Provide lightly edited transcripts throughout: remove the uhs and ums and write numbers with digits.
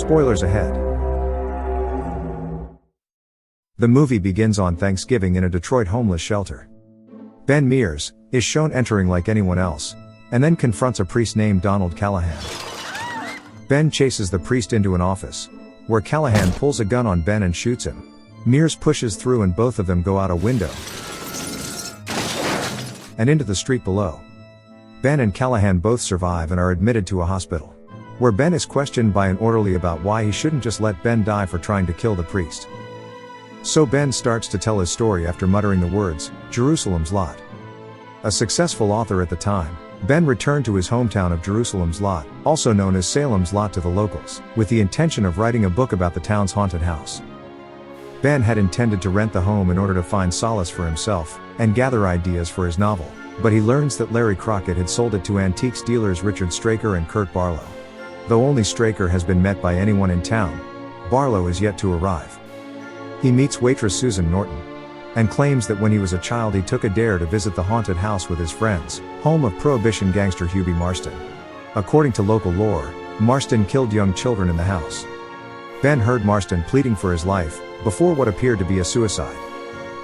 Spoilers ahead. The movie begins on Thanksgiving in a Detroit homeless shelter. Ben Mears is shown entering like anyone else, and then confronts a priest named Donald Callahan. Ben chases the priest into an office, where Callahan pulls a gun on Ben and shoots him. Mears pushes through and both of them go out a window and into the street below. Ben and Callahan both survive and are admitted to a hospital, where Ben is questioned by an orderly about why he shouldn't just let Ben die for trying to kill the priest. So Ben starts to tell his story after muttering the words, "Jerusalem's Lot." A successful author at the time, Ben returned to his hometown of Jerusalem's Lot, also known as Salem's Lot to the locals, with the intention of writing a book about the town's haunted house. Ben had intended to rent the home in order to find solace for himself, and gather ideas for his novel, but he learns that Larry Crockett had sold it to antiques dealers Richard Straker and Kurt Barlow. Though only Straker has been met by anyone in town, Barlow is yet to arrive. He meets waitress Susan Norton, and claims that when he was a child he took a dare to visit the haunted house with his friends, home of Prohibition gangster Hubie Marston. According to local lore, Marston killed young children in the house. Ben heard Marston pleading for his life, before what appeared to be a suicide.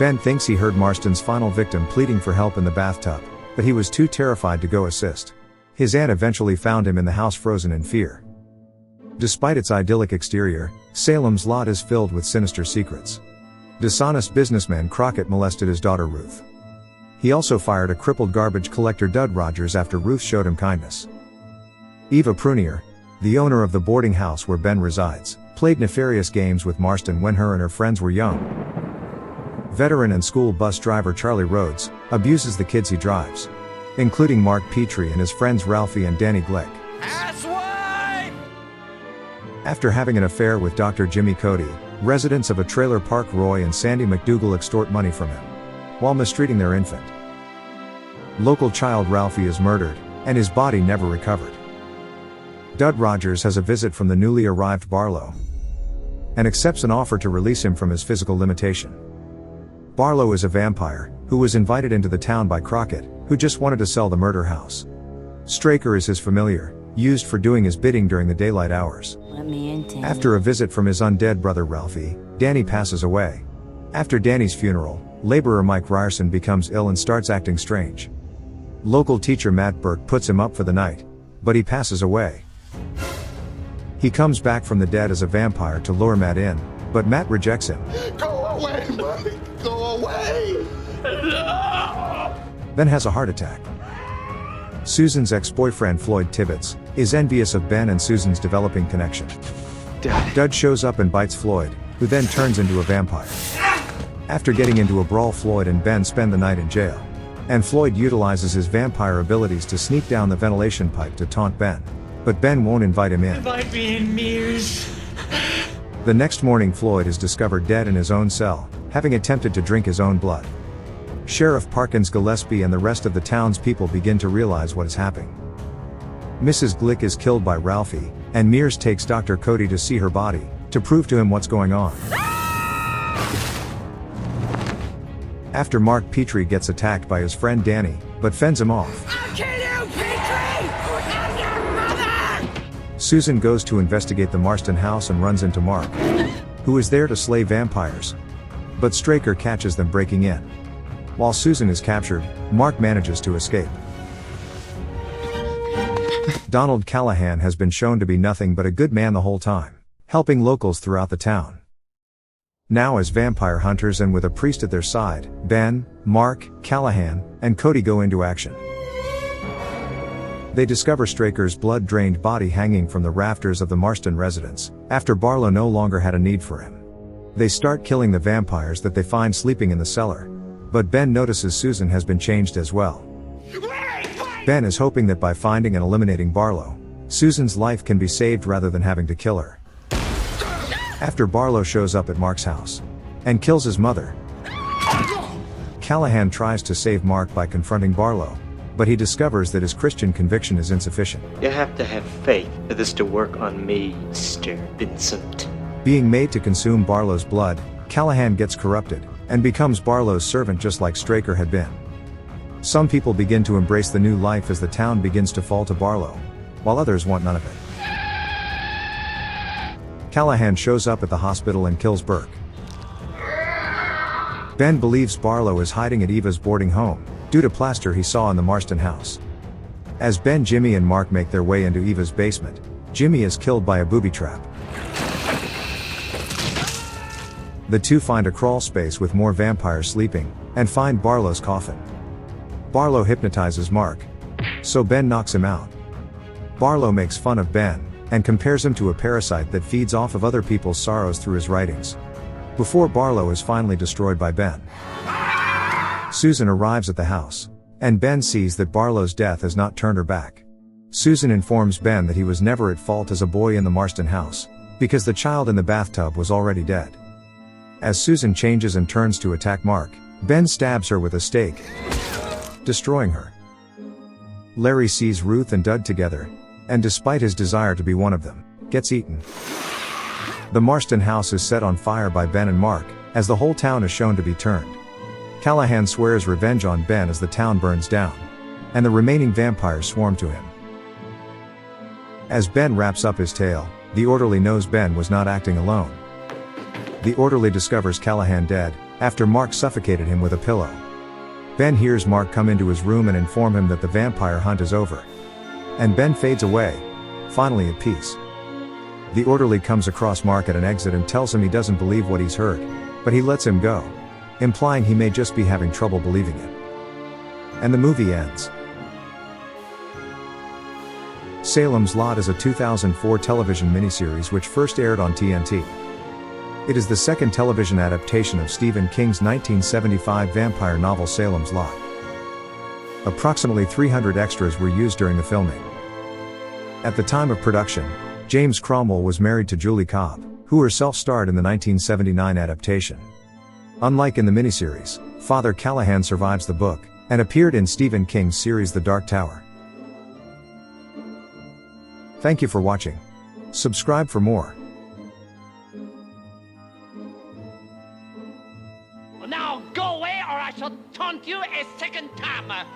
Ben thinks he heard Marston's final victim pleading for help in the bathtub, but he was too terrified to go assist. His aunt eventually found him in the house frozen in fear. Despite its idyllic exterior, Salem's Lot is filled with sinister secrets. Dishonest businessman Crockett molested his daughter Ruth. He also fired a crippled garbage collector Dud Rogers after Ruth showed him kindness. Eva Prunier, the owner of the boarding house where Ben resides, played nefarious games with Marston when her and her friends were young. Veteran and school bus driver Charlie Rhodes abuses the kids he drives, including Mark Petrie and his friends Ralphie and Danny Glick. After having an affair with Dr. Jimmy Cody, residents of a trailer park Roy and Sandy McDougal extort money from him, while mistreating their infant. Local child Ralphie is murdered, and his body never recovered. Dud Rogers has a visit from the newly arrived Barlow, and accepts an offer to release him from his physical limitation. Barlow is a vampire, who was invited into the town by Crockett, who just wanted to sell the murder house. Straker is his familiar, used for doing his bidding during the daylight hours. After a visit from his undead brother Ralphie, Danny passes away. After Danny's funeral, laborer Mike Ryerson becomes ill and starts acting strange. Local teacher Matt Burke puts him up for the night, but he passes away. He comes back from the dead as a vampire to lure Matt in, but Matt rejects him. Go away, Mike! Go away! Then has a heart attack. Susan's ex-boyfriend Floyd Tibbetts is envious of Ben and Susan's developing connection. Dud shows up and bites Floyd, who then turns into a vampire. After getting into a brawl, Floyd and Ben spend the night in jail, and Floyd utilizes his vampire abilities to sneak down the ventilation pipe to taunt Ben, but Ben won't invite him in. Invite me in, Mears. The next morning Floyd is discovered dead in his own cell, having attempted to drink his own blood. Sheriff Parkins Gillespie and the rest of the townspeople begin to realize what is happening. Mrs. Glick is killed by Ralphie, and Mears takes Dr. Cody to see her body, to prove to him what's going on. After Mark Petrie gets attacked by his friend Danny, but fends him off. I'll kill you, Petrie! And your mother! Susan goes to investigate the Marston house and runs into Mark, who is there to slay vampires. But Straker catches them breaking in. While Susan is captured, Mark manages to escape. Donald Callahan has been shown to be nothing but a good man the whole time, helping locals throughout the town. Now as vampire hunters and with a priest at their side, Ben, Mark, Callahan, and Cody go into action. They discover Straker's blood-drained body hanging from the rafters of the Marston residence, after Barlow no longer had a need for him. They start killing the vampires that they find sleeping in the cellar. But Ben notices Susan has been changed as well. Ben is hoping that by finding and eliminating Barlow, Susan's life can be saved rather than having to kill her. After Barlow shows up at Mark's house and kills his mother, Callahan tries to save Mark by confronting Barlow, but he discovers that his Christian conviction is insufficient. You have to have faith for this to work on me, Mr. Vincent. Being made to consume Barlow's blood, Callahan gets corrupted and becomes Barlow's servant just like Straker had been. Some people begin to embrace the new life as the town begins to fall to Barlow, while others want none of it. Callahan shows up at the hospital and kills Burke. Ben believes Barlow is hiding at Eva's boarding home, due to plaster he saw in the Marston house. As Ben, Jimmy and Mark make their way into Eva's basement, Jimmy is killed by a booby trap. The two find a crawl space with more vampires sleeping, and find Barlow's coffin. Barlow hypnotizes Mark, so Ben knocks him out. Barlow makes fun of Ben, and compares him to a parasite that feeds off of other people's sorrows through his writings. Before Barlow is finally destroyed by Ben. Susan arrives at the house, and Ben sees that Barlow's death has not turned her back. Susan informs Ben that he was never at fault as a boy in the Marston house, because the child in the bathtub was already dead. As Susan changes and turns to attack Mark, Ben stabs her with a stake, destroying her. Larry sees Ruth and Doug together, and despite his desire to be one of them, gets eaten. The Marston house is set on fire by Ben and Mark, as the whole town is shown to be turned. Callahan swears revenge on Ben as the town burns down, and the remaining vampires swarm to him. As Ben wraps up his tale, the orderly knows Ben was not acting alone. The orderly discovers Callahan dead, after Mark suffocated him with a pillow. Ben hears Mark come into his room and inform him that the vampire hunt is over. And Ben fades away, finally at peace. The orderly comes across Mark at an exit and tells him he doesn't believe what he's heard, but he lets him go, implying he may just be having trouble believing it. And the movie ends. Salem's Lot is a 2004 television miniseries which first aired on TNT. It is the second television adaptation of Stephen King's 1975 vampire novel Salem's Lot. Approximately 300 extras were used during the filming. At the time of production, James Cromwell was married to Julie Cobb, who herself starred in the 1979 adaptation. Unlike in the miniseries, Father Callahan survives the book, and appeared in Stephen King's series The Dark Tower. Thank you for watching. Subscribe for more. Now go away or I shall taunt you a second time.